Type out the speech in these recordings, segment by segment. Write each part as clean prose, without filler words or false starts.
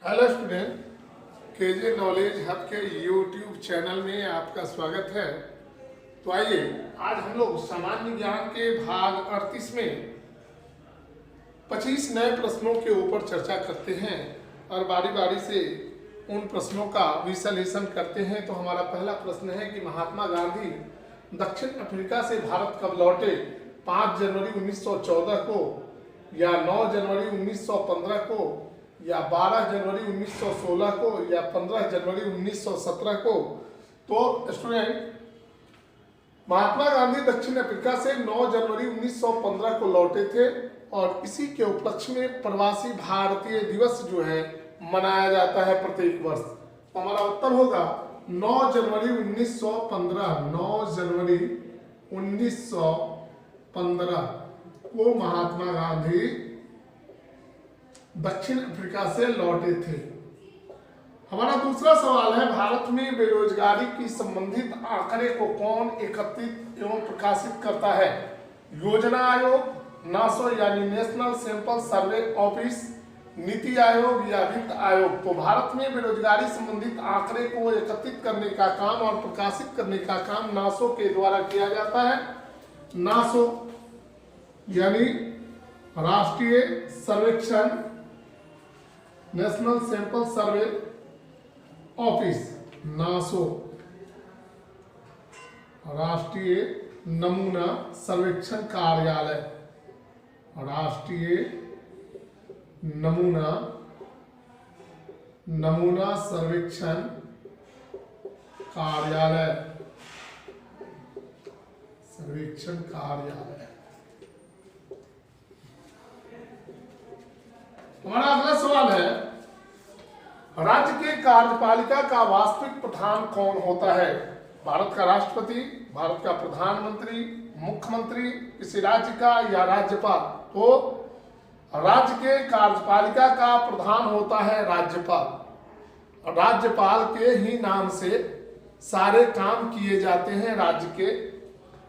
Hello student, KJ knowledge hub के YouTube channel में आपका स्वागत है। तो आइए आज हम लोग सामान्य ज्ञान के भाग 38 में 25 नए प्रश्नों के ऊपर चर्चा करते हैं और बारी बारी से उन प्रश्नों का विश्लेषण करते हैं। तो हमारा पहला प्रश्न है कि महात्मा गांधी दक्षिण अफ्रीका से भारत कब लौटे? 5 जनवरी 1914 को, या 9 जनवरी 1915 को, या 12 जनवरी 1916 को, या 15 जनवरी 1917 को। तो स्टूडेंट, महात्मा गांधी दक्षिण अफ्रीका से 9 जनवरी 1915 को लौटे थे और इसी के उपलक्ष्य में प्रवासी भारतीय दिवस जो है मनाया जाता है प्रत्येक वर्ष। तो हमारा उत्तर होगा 9 जनवरी 1915। 9 जनवरी 1915 को महात्मा गांधी दक्षिण अफ्रीका से लौटे थे। हमारा दूसरा सवाल है, भारत में बेरोजगारी की संबंधित आंकड़े को कौन एकत्रित एवं प्रकाशित करता है? योजना आयोग, नासो यानी national sample survey office, NITI Aayog या वित्त आयोग। तो भारत में बेरोजगारी संबंधित आंकड़े को एकत्रित करने का काम और प्रकाशित करने का काम नासो के द्वारा किया जाता है। नासो यानी राष्ट्रीय सर्वेक्षण, नेशनल सैंपल सर्वे ऑफिस, नासो राष्ट्रीय नमूना सर्वेक्षण कार्यालय, राष्ट्रीय नमूना सर्वेक्षण कार्यालय, सर्वेक्षण कार्यालय। हमारा अगला सवाल है, राज्य के कार्यपालिका का वास्तविक प्रधान कौन होता है? भारत का राष्ट्रपति, भारत का प्रधानमंत्री, मुख्यमंत्री, किसी राज्य का, या राज्यपाल? तो राज्य के कार्यपालिका का प्रधान होता है राज्यपाल। राज्यपाल के ही नाम से सारे काम किए जाते हैं राज्य के।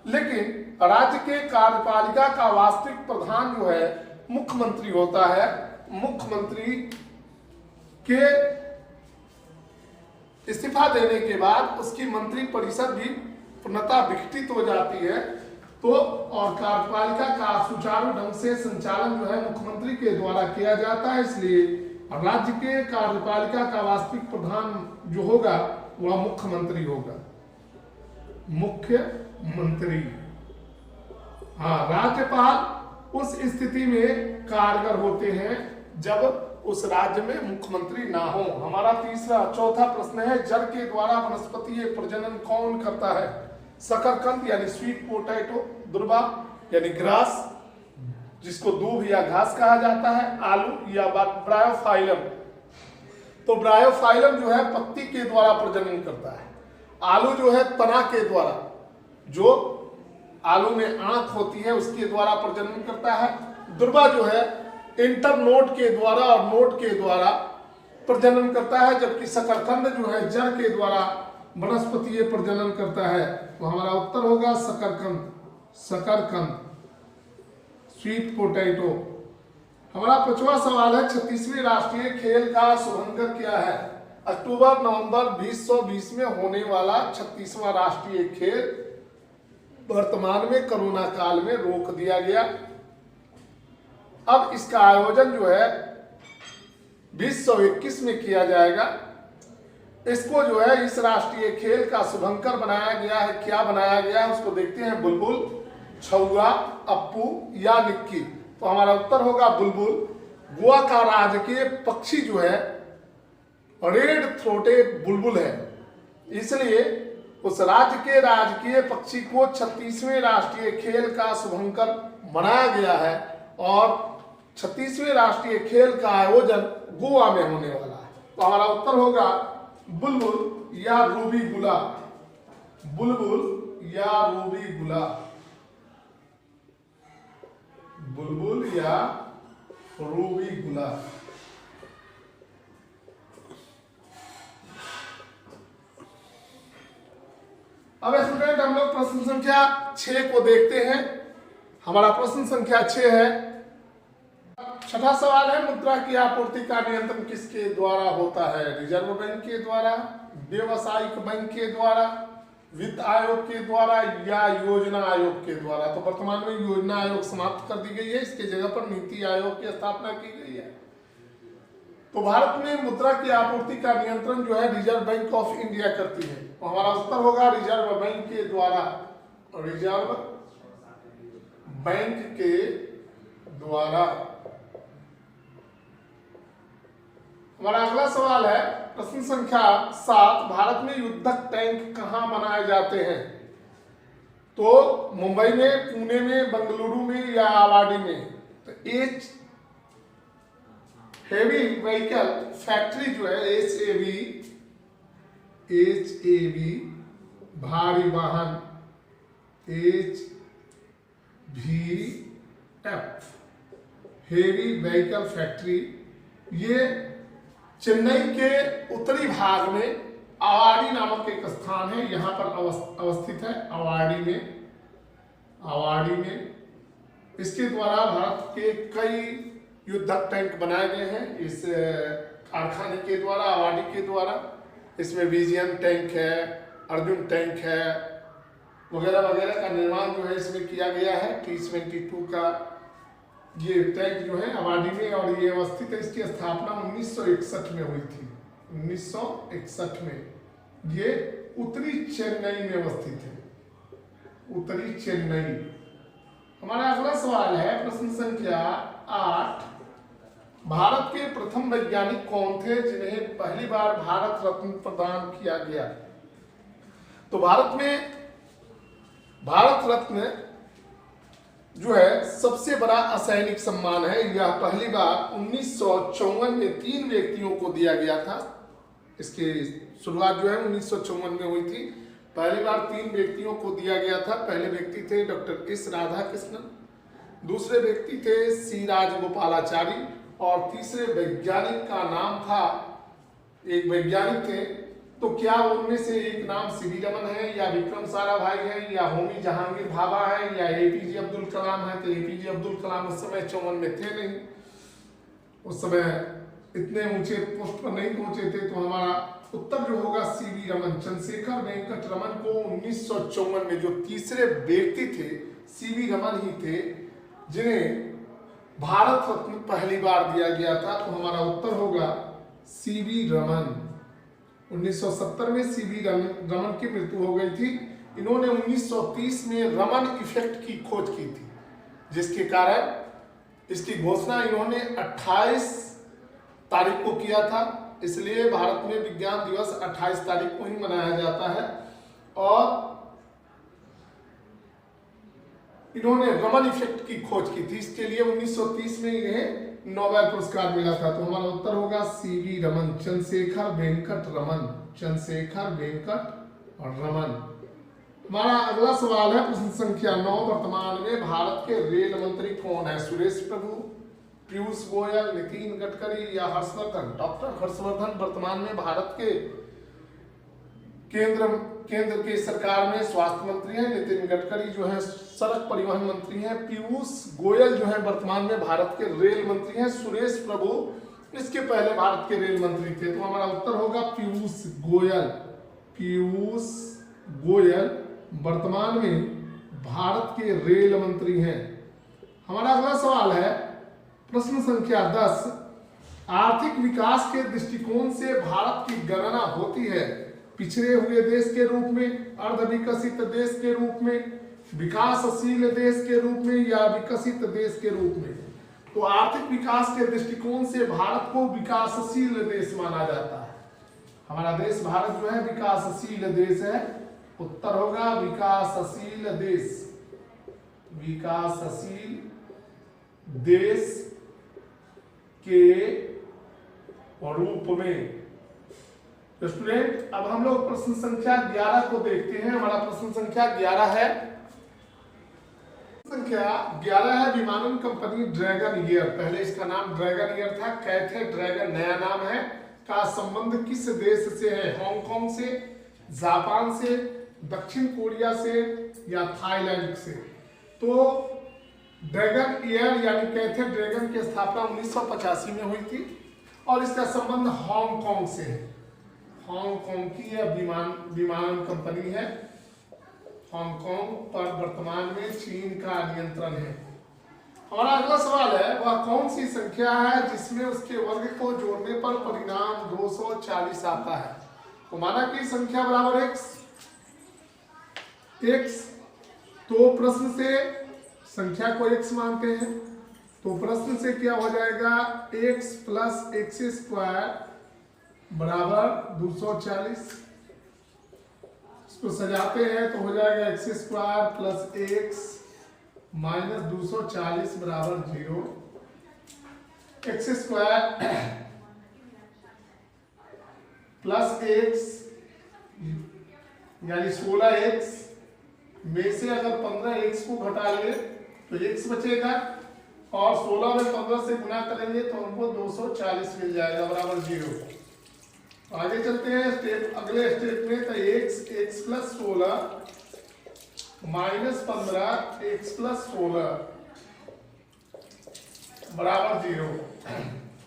लेकिन राज्य के कार्यपालिका का वास्तविक प्रधान जो है मुख्यमंत्री होता है। मुख्यमंत्री के इस्तीफा देने के बाद उसकी मंत्री परिषद भी पूर्णतः विघटित हो जाती है। तो और कार्यपालिका का सुचारू ढंग से संचालन जो है मुख्यमंत्री के द्वारा किया जाता है। इसलिए राज्य के कार्यपालिका का वास्तविक प्रधान जो होगा वह मुख्यमंत्री होगा। मुख्यमंत्री। हाँ, राज्यपाल उस स्थिति में कारगर होते हैं जब उस राज्य में मुख्यमंत्री ना हो। हमारा चौथा प्रश्न है, जड़ के द्वारा वनस्पतीय प्रजनन कौन करता है? शकरकंद यानी स्वीट पोटैटो, दुर्बा यानी ग्रास जिसको दूब या घास कहा जाता है, आलू, या ब्रायोफाइलम। तो ब्रायोफाइलम जो है पत्ती के द्वारा प्रजनन करता है। आलू जो है तना के द्वारा, जो आलू में आंख होती है उसके द्वारा प्रजनन करता है। दुर्बा जो है इंटरनोड के द्वारा और नोड के द्वारा प्रजनन करता है, जबकि शकरकंद जो है जड़ के द्वारा वनस्पतीय प्रजनन करता है। तो हमारा उत्तर होगा शकरकंद। शकरकंद, स्वीट पोटैटो। हमारा 5वां सवाल है, 36वें राष्ट्रीय खेल का शुभारंभ क्या है? अक्टूबर नवंबर 2020 में होने वाला 36वां राष्ट्रीय खेल वर्तमान में कोरोना काल में रोक दिया गया। अब इसका आयोजन जो है 2021 में किया जाएगा। इसको जो है इस राष्ट्रीय खेल का शुभंकर बनाया गया है। क्या बनाया गया है उसको देखते हैं। बुलबुल, छौआ, अप्पू या निक्की। तो हमारा उत्तर होगा बुलबुल। गोवा का राजकीय पक्षी जो है रेड थ्रोटेड बुलबुल है, इसलिए उस राज्य के राजकीय पक्षी को 36वें राष्ट्रीय खेल का शुभंकर बनाया गया है और 36वें राष्ट्रीय खेल का आयोजन गोवा में होने वाला है। तो हमारा उत्तर होगा बुलबुल या रूबी गुला। बुलबुल या रूबी गुला। बुलबुल या रूबी गुला। अब स्टूडेंट हम लोग प्रश्न संख्या 6 को देखते हैं। हमारा प्रश्न संख्या 6 है, छठा सवाल है, मुद्रा की आपूर्ति का नियंत्रण किसके द्वारा होता है? रिजर्व बैंक के द्वारा, व्यावसायिक बैंक के द्वारा, वित्त आयोग के द्वारा या योजना आयोग के द्वारा? तो वर्तमान में योजना आयोग समाप्त कर दी गई है, इसके जगह पर नीति आयोग की स्थापना की गई है। तो भारत में मुद्रा की आपूर्ति का नियंत्रण जो है रिजर्व बैंक ऑफ इंडिया करती है। तो हमारा उत्तर होगा रिजर्व बैंक के द्वारा। रिजर्व बैंक के द्वारा। हमारा अगला सवाल है, प्रश्न संख्या 7, भारत में युद्धक टैंक कहां बनाए जाते हैं? तो मुंबई में, पुणे में, बेंगलुरु में या आवाडी में? तो एच हेवी व्हीकल फैक्ट्री जो है HAV भारी वाहन HVF हेवी व्हीकल फैक्ट्री, ये चेन्नई के उत्तरी भाग में आवाडी नामक एक स्थान है, यहां पर अवस्थित है। आवाडी में इसके द्वारा भारत के कई युद्धक टैंक बनाए गए हैं इस कारखाने के द्वारा, आवाडी के द्वारा। इसमें विजयन टैंक है, अर्जुन टैंक है, वगैरह वगैरह का निर्माण जो है इसमें किया गया है। T-22 का ये टैंक जो है आबादी में, और ये अवस्थित है। इसकी स्थापना 1961 में हुई थी। 1961 में ये उत्तरी चेन्नई में अवस्थित है, उत्तरी चेन्नई। हमारा अगला सवाल है, प्रश्न संख्या 8, भारत के प्रथम वैज्ञानिक कौन थे जिन्हें पहली बार भारत रत्न प्रदान किया गया? तो भारत में भारत रत्न जो है सबसे बड़ा असैनिक सम्मान है। यह पहली बार 1954 में 3 व्यक्तियों को दिया गया था। इसकी शुरुआत जो है 1954 में हुई थी। पहली बार 3 व्यक्तियों को दिया गया था। पहले व्यक्ति थे डॉक्टर एस राधाकृष्णन, दूसरे व्यक्ति थे सी राजगोपालाचारी, और तीसरे वैज्ञानिक का नाम था, एक वैज्ञानिक थे। तो क्या उनमें से एक नाम सीवी रमन है, या विक्रम साराभाई है, या होमी जहांगीर भाभा है, या एपीजे अब्दुल कलाम है? तो एपीजे अब्दुल कलाम उस समय 54 में थे नहीं, उस समय इतने ऊंचे पोस्ट पर नहीं पहुंचे थे। तो हमारा उत्तर जो होगा सीवी रमन, चंद्रशेखर वेंकट रमन को 1954 में जो तीसरे व्यक्ति थे सीवी रमन ही थे जिन्हें भारत रत्न पहली बार दिया गया था। तो हमारा उत्तर होगा सीवी रमन। 1970 में सीवी रमन की मृत्यु हो गई थी। इन्होंने 1930 में रमन इफेक्ट की खोज की थी, जिसके कारण इसकी घोषणा इन्होंने 28 तारीख को किया था। इसलिए भारत में विज्ञान दिवस 28 तारीख को ही मनाया जाता है। और इन्होंने रमन इफेक्ट की खोज की थी, इसके लिए 1930 में इन्हें नोबेल पुरस्कार मिला था। तो हमारा उत्तर होगा सीवी रमन, चंद्रशेखर वेंकट रमन, चंद्रशेखर वेंकट और रमन। हमारा अगला सवाल है, प्रश्न संख्या 9, वर्तमान में भारत के रेल मंत्री कौन है? सुरेश प्रभु, पीयूष गोयल, नितिन गडकरी या हर्षवर्धन? डॉक्टर हर्षवर्धन वर्तमान में भारत के केंद्र की सरकार में स्वास्थ्य मंत्री हैं। नितिन गडकरी जो है सड़क परिवहन मंत्री हैं। पीयूष गोयल जो है वर्तमान में भारत के रेल मंत्री हैं। सुरेश प्रभु इसके पहले भारत के रेल मंत्री थे। तो हमारा उत्तर होगा पीयूष गोयल। पीयूष गोयल वर्तमान में भारत के रेल मंत्री हैं। हमारा अगला सवाल है, प्रश्न संख्या 10, आर्थिक विकास के दृष्टिकोण से भारत की गणना होती है पिछड़े हुए देश के रूप में, अर्धविकसित देश के रूप में, विकासशील देश के रूप में या विकसित देश के रूप में? तो आर्थिक विकास के दृष्टिकोण से भारत को विकासशील देश माना जाता है। हमारा देश भारत जो है विकासशील देश है। उत्तर होगा विकासशील देश, विकासशील देश के रूप में। स्टूडेंट, अब हम लोग प्रश्न संख्या 11 को देखते हैं। हमारा प्रश्न संख्या 11 है, संख्या 11 है, विमानन कंपनी ड्रैगन एयर, पहले इसका नाम ड्रैगन एयर था, कैथे ड्रैगन नया नाम है, का संबंध किस देश से है? हांगकांग से, जापान से, दक्षिण कोरिया से या थाईलैंड से? तो ड्रैगन एयर यानी कैथे ड्रैगन की स्थापना 1985 में हुई थी और इसका संबंध हांगकांग से है। हांगकांग की यह विमानन कंपनी है। हांगकांग पर वर्तमान में चीन का नियंत्रण है। हमारा अगला सवाल है वह कौन सी संख्या है जिसमें उसके वर्ग को जोड़ने पर परिणाम 240 आता है। तो माना कि संख्या बराबर x, तो प्रश्न से संख्या को x मानते हैं, तो प्रश्न से क्या हो जाएगा x प्लस एक्स स्क्वायर बराबर 240। इसको सजाते हैं तो हो जाएगा x square plus x minus 240 बराबर 0। एक्स स्क्वायर प्लस एक्स यानी 16x में से अगर 15x को घटा ले तो x बचेगा और 16 में 15 से गुना करेंगे तो हमको 240 मिल जाएगा बराबर 0। आगे चलते हैं स्टेप अगले स्टेप में। तो x plus 16 minus 15 x plus 16 बराबर 0।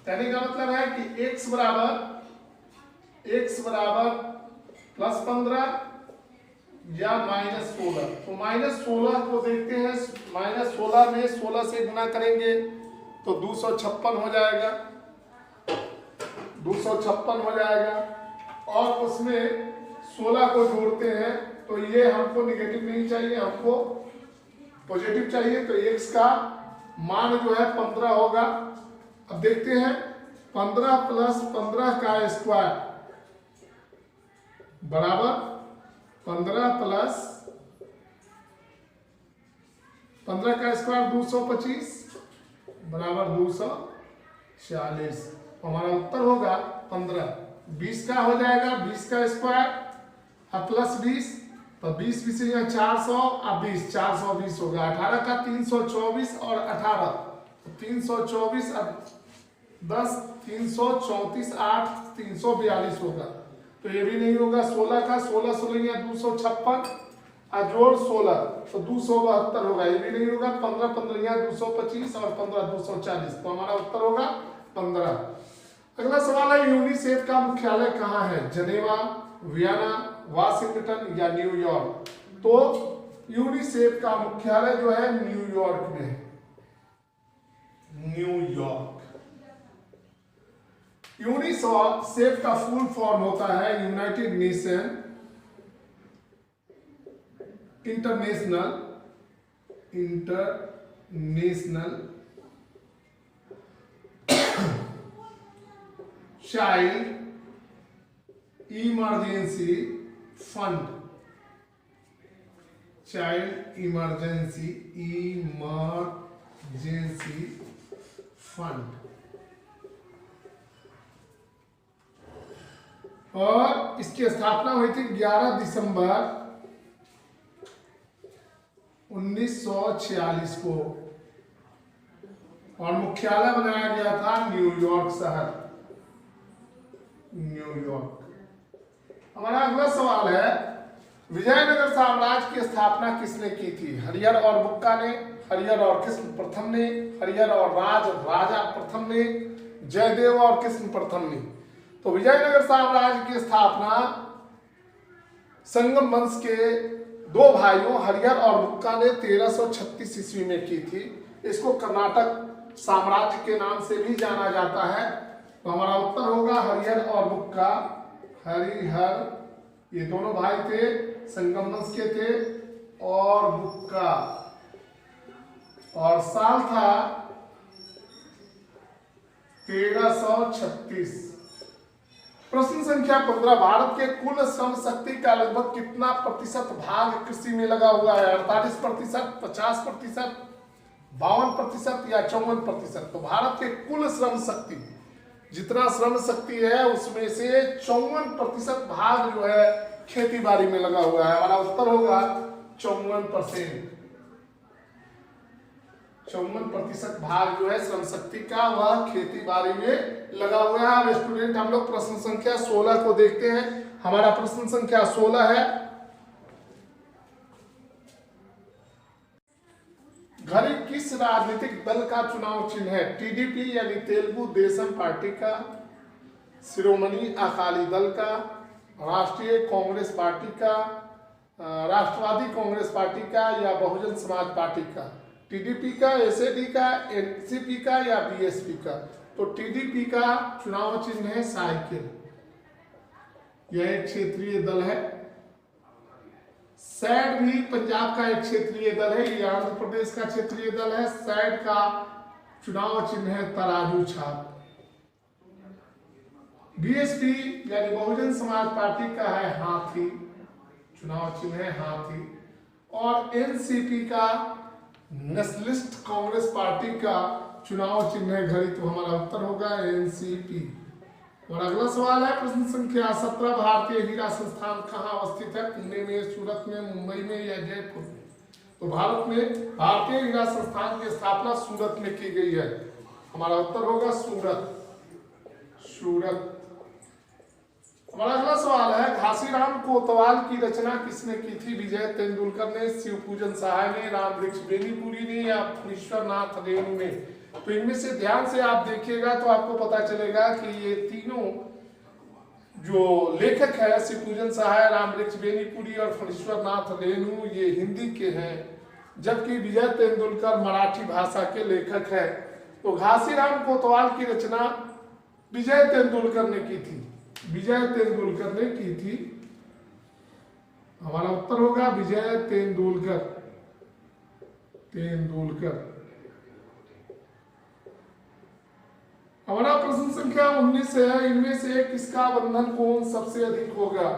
कहने का मतलब है कि x बराबर प्लस 15 या माइनस 16। तो माइनस 16 को देखते हैं। माइनस 16 में 16 से गुना करेंगे तो 256 हो जाएगा, 256 हो जाएगा और उसमें 16 को जोड़ते हैं तो ये हमको निगेटिव नहीं चाहिए, हमको पॉजिटिव चाहिए। तो x का मान जो है 15 होगा। अब देखते हैं 15 प्लस 15 का स्क्वायर बराबर 15 प्लस 15 का स्क्वायर 225 बराबर 240। हमारा उत्तर होगा 15। 20 का हो जाएगा 20 का स्क्वायर अब प्लस 20 तो 20 20 यहाँ 400 अब 20 420 होगा। 18 का 324 और 18 324 अब 10 334 8 342 होगा। तो ये भी नहीं होगा। 16 का 16 16 या 256 जोड़ 16 तो 272 होगा, ये भी नहीं होगा। 15 15 या 225 और 15 240 तो हमारा उत्तर होगा 15। अगला सवाल है यूनिसेफ का मुख्यालय कहाँ है? जनेवा, वियना, वाशिंगटन या न्यूयॉर्क। तो यूनिसेफ का मुख्यालय जो है न्यूयॉर्क में है। न्यूयॉर्क। यूनिसेफ का फुल फॉर्म होता है United nation international child emergency fund. Child emergency fund. और इसकी स्थापना हुई थी 11 दिसंबर 1946 को और मुख्यालय बनाया गया था न्यूयॉर्क शहर। न्यूयॉर्क। हमारा अगला सवाल है विजयनगर साम्राज्य की स्थापना किसने की थी? हरिहर और बुक्का ने, हरिहर और कृष्ण प्रथम ने, हरिहर और राजा प्रथम ने, जयदेव और कृष्ण प्रथम ने। तो विजयनगर साम्राज्य की स्थापना संगम वंश के दो भाइयों हरिहर और बुक्का ने 1336 ईस्वी में की थी। इसको कर्नाटक साम्राज्य के नाम से भी जाना जाता है। तो हमारा उत्तर होगा हरिहर और बुक्का। हरिहर ये दोनों भाई थे, संगम वंश के थे, और बुक्का और साल था 1336। प्रश्न संख्या 15 भारत के कुल श्रम शक्ति का लगभग कितना प्रतिशत भाग कृषि में लगा हुआ है? 48%, 50%, 52% या 54%। तो भारत के कुल श्रम शक्ति जितना श्रम शक्ति है उसमें से 54% भाग जो है खेती बाड़ी में लगा हुआ है। हमारा उत्तर होगा 54%। 54% भाग जो है श्रम शक्ति का वह खेती बाड़ी में लगा हुआ है। अब स्टूडेंट हम लोग प्रश्न संख्या 16 को देखते हैं। हमारा प्रश्न संख्या 16 है घड़ी किस राजनीतिक दल का चुनाव चिन्ह है? टीडीपी यानी तेलुगु देशम पार्टी का, शिरोमणि अकाली दल का, राष्ट्रीय कांग्रेस पार्टी का, राष्ट्रवादी कांग्रेस पार्टी का या बहुजन समाज पार्टी का? टीडीपी का, एसएडी का, एनसीपी का या बीएसपी का? तो टीडीपी का चुनाव चिन्ह है साइकिल। यह एक क्षेत्रीय दल है। सैड भी पंजाब का एक क्षेत्रीय दल है, ये आंध्र प्रदेश का क्षेत्रीय दल है। सैड का चुनाव चिन्ह है तराजू छाप। बीएसपी यानी बहुजन समाज पार्टी का है हाथी, चुनाव चिन्ह है हाथी। और एनसीपी का, नेशनलिस्ट कांग्रेस पार्टी का चुनाव चिन्ह है घड़ी। तो हमारा उत्तर होगा एनसीपी। और अगला सवाल है प्रश्न संख्या 17, भारतीय हीरा संस्थान कहाँ अवस्थित है? पुणे में, सूरत में, मुंबई में या जयपुर में? तो भारत में भारतीय हीरा संस्थान की स्थापना सूरत में की गई है। हमारा उत्तर होगा सूरत। हमारा अगला सवाल है घासीराम कोतवाल की रचना किसने की थी? विजय तेंदुलकर ने, शिवपूजन सहाय ने, रामवृक्ष बेनीपुरी ने या फणीश्वरनाथ रेणु ने? तो इनमें से ध्यान से आप देखिएगा तो आपको पता चलेगा कि ये तीनों जो लेखक है, शिवपूजन सहाय, रामवृक्ष बेनीपुरी और फणीश्वरनाथ रेणु, ये हिंदी के हैं, जबकि विजय तेंदुलकर मराठी भाषा के लेखक है। तो घासीराम कोतवाल की रचना विजय तेंदुलकर ने की थी। विजय तेंदुलकर ने की थी। हमारा उत्तर होगा विजय तेंदुलकर। हमारा प्रश्न संख्या 19 है, इनमें से किसका बंधन कोण सबसे अधिक होगा?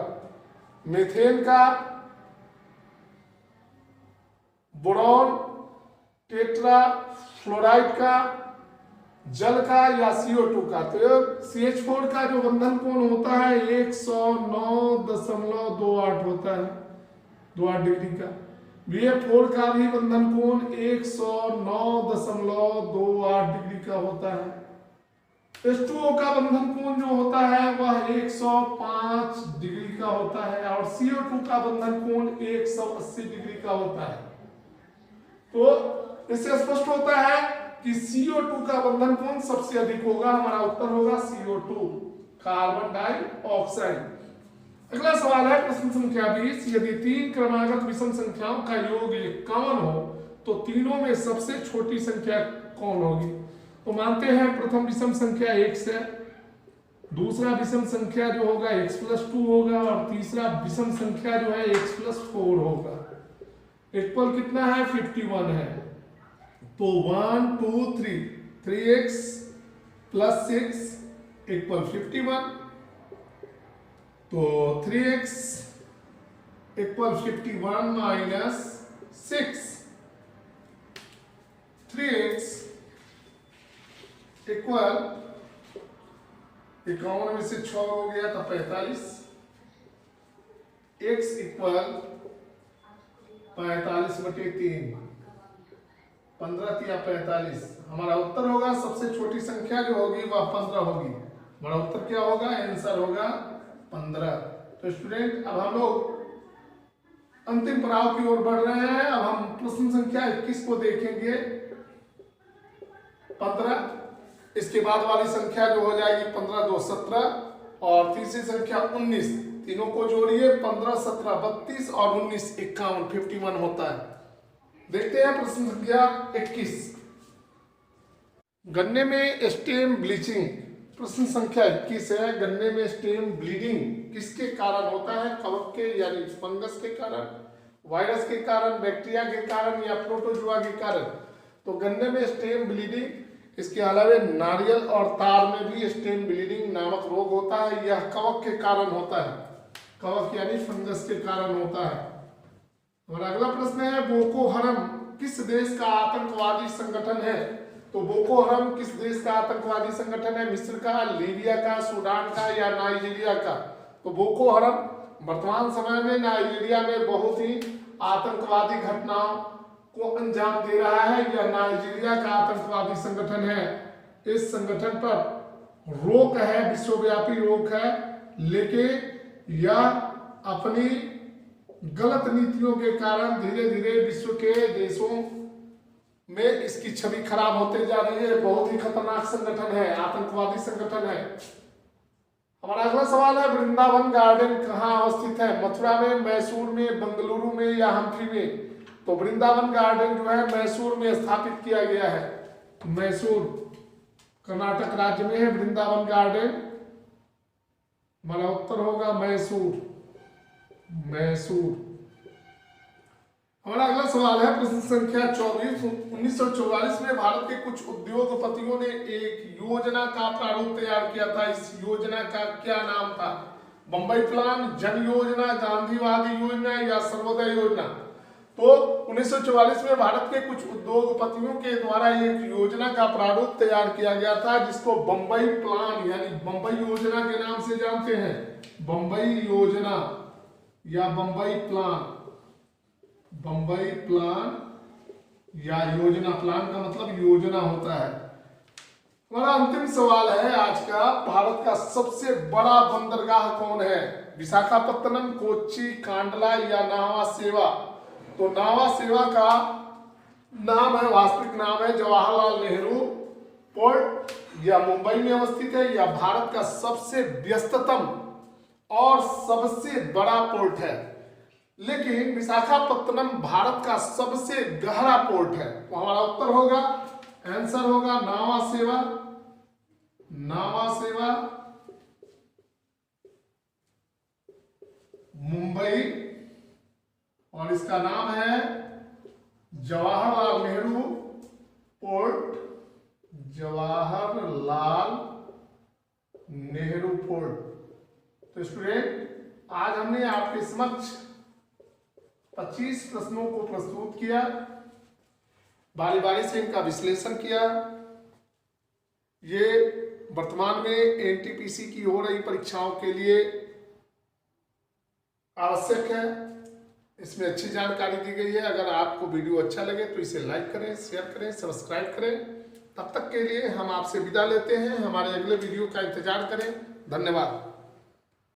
मीथेन का, बोरॉन, टेट्रा फ्लोराइड का, जल का या CO2 का? तो CH4 का जो बंधन कोण होता है 109.28 होता है, 28 डिग्री का। BF4 का भी बंधन कोण 109.28 डिग्री का होता है। H2O का बंधन कोण जो होता है वह 105 डिग्री का होता है और CO2 का बंधन कोण 180 डिग्री का होता है। तो इससे स्पष्ट होता है कि CO2 का बंधन कोण सबसे अधिक होगा। हमारा उत्तर होगा CO2, कार्बन डाइऑक्साइड। अगला सवाल है प्रश्न संख्या 20, यदि 3 क्रमागत विषम संख्याओं का योग 51 हो तो तीनों में सबसे छोटी संख्या कौन होगी? तो मानते हैं प्रथम विषम संख्या x है, दूसरा विषम संख्या जो होगा x+2 होगा और तीसरा विषम संख्या जो है x+4 होगा। इक्वल कितना है? 51 है। तो 1 2 3, 3x + 6 = 51। तो 3x = 51 - 6, 3x इक्वल 51 में से 6 हो गया तो 45, x इक्वल 45/3, 15 या 45। हमारा उत्तर होगा सबसे छोटी संख्या जो होगी वह 15 होगी। हमारा उत्तर क्या होगा? आंसर होगा 15। तो स्टूडेंट अब हम लोग अंतिम पड़ाव की ओर बढ़ रहे हैं। अब हम प्रश्न संख्या 21 को देखेंगे। 15, इसके बाद वाली संख्या जो हो जाएगी 15 2 17 और तीसरी संख्या 19, तीनों को जोड़िए 15 17 32 और 19 51, 51 होता है। देखते हैं प्रश्न संख्या 21, गन्ने में स्टेम ब्लीचिंग। प्रश्न संख्या 21 है, गन्ने में स्टेम ब्लीडिंग किसके कारण होता है? कवक के यानी फंगस के कारण, वायरस के कारण, बैक्टीरिया के कारण या प्रोटोजुआ के कारण? तो गन्ने में स्टेम ब्लीडिंग, इसके अलावा नारियल और तार में भी स्टेम ब्लीडिंग नामक रोग होता है। यह कवक के कारण होता है, कवक यानी फंगस के कारण होता है। और अगला प्रश्न है, बोको हरम किस देश का आतंकवादी संगठन है? तो बोको हरम किस देश का आतंकवादी संगठन है? मिस्र का, लीबिया का, सूडान का या नाइजीरिया का? तो बोको हरम वर्तमान समय में नाइजीरिया में बहुत ही आतंकवादी घटनाओं को अंजाम दे रहा है। यह नाइजीरिया का आतंकवादी संगठन है। इस संगठन पर रोक है, विश्वव्यापी रोक है, लेकिन यह अपनी गलत नीतियों के कारण धीरे धीरे विश्व के देशों में इसकी छवि खराब होते जा रही है। बहुत ही खतरनाक संगठन है, आतंकवादी संगठन है। हमारा अगला सवाल है, वृंदावन गार्डन कहाँ अवस्थित है? मथुरा में, मैसूर में, बेंगलुरु में या हम्पी में? तो वृंदावन गार्डन जो है मैसूर में स्थापित किया गया है। मैसूर कर्नाटक राज्य में है वृंदावन गार्डन। हमारा उत्तर होगा मैसूर। मैसूर। हमारा अगला सवाल है प्रश्न संख्या 24। 1944 में भारत के कुछ उद्योगपतियों ने एक योजना का प्रारूप तैयार किया था। इस योजना का क्या नाम था? बंबई प्लान, जन योजना, गांधीवादी योजना या सर्वोदय योजना? तो 1944 में भारत के कुछ उद्योगपतियों के द्वारा एक योजना का प्रारूप तैयार किया गया था, जिसको बंबई प्लान यानी बंबई योजना के नाम से जानते हैं। बंबई योजना या बंबई प्लान। बंबई प्लान या योजना, प्लान का मतलब योजना होता है। हमारा अंतिम सवाल है आज का, भारत का सबसे बड़ा बंदरगाह कौन है? विशाखापत्तनम, कोच्चि, कांडला या नावा सेवा? तो नावा सेवा का नाम है, वास्तविक नाम है जवाहरलाल नेहरू पोर्ट, या मुंबई में अवस्थित है, या भारत का सबसे व्यस्ततम और सबसे बड़ा पोर्ट है। लेकिन विशाखापत्तनम भारत का सबसे गहरा पोर्ट है। तो हमारा उत्तर होगा, आंसर होगा नावा सेवा। नावा सेवा मुंबई, और इसका नाम है जवाहरलाल नेहरू पोर्ट। जवाहरलाल नेहरू पोर्ट। तो स्टूडेंट, आज हमने आपके समक्ष 25 प्रश्नों को प्रस्तुत किया, बारी बारी से इनका विश्लेषण किया। ये वर्तमान में एनटीपीसी की हो रही परीक्षाओं के लिए आवश्यक है। इसमें अच्छी जानकारी दी गई है। अगर आपको वीडियो अच्छा लगे तो इसे लाइक करें, शेयर करें, सब्सक्राइब करें। तब तक के लिए हम आपसे विदा लेते हैं। हमारे अगले वीडियो का इंतजार करें। धन्यवाद।